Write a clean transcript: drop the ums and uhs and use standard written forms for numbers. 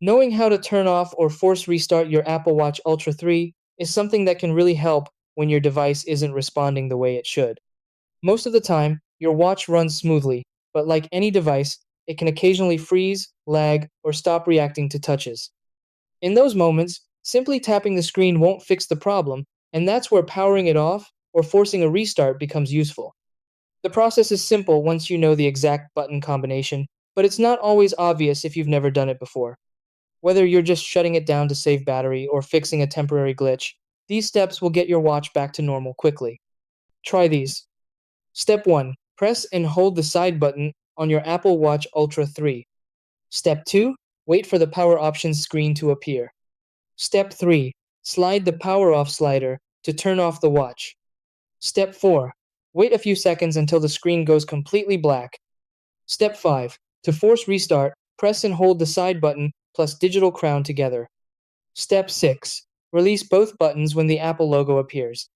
Knowing how to turn off or force restart your Apple Watch Ultra 3 is something that can really help when your device isn't responding the way it should. Most of the time, your watch runs smoothly, but like any device, it can occasionally freeze, lag, or stop reacting to touches. In those moments, simply tapping the screen won't fix the problem, and that's where powering it off or forcing a restart becomes useful. The process is simple once you know the exact button combination, but it's not always obvious if you've never done it before. Whether you're just shutting it down to save battery or fixing a temporary glitch, these steps will get your watch back to normal quickly. Try these. Step 1. Press and hold the side button on your Apple Watch Ultra 3. Step 2. Wait for the power options screen to appear. Step 3. Slide the power off slider to turn off the watch. Step 4. Wait a few seconds until the screen goes completely black. Step 5. To force restart, press and hold the side button plus digital crown together. Step 6. Release both buttons when the Apple logo appears.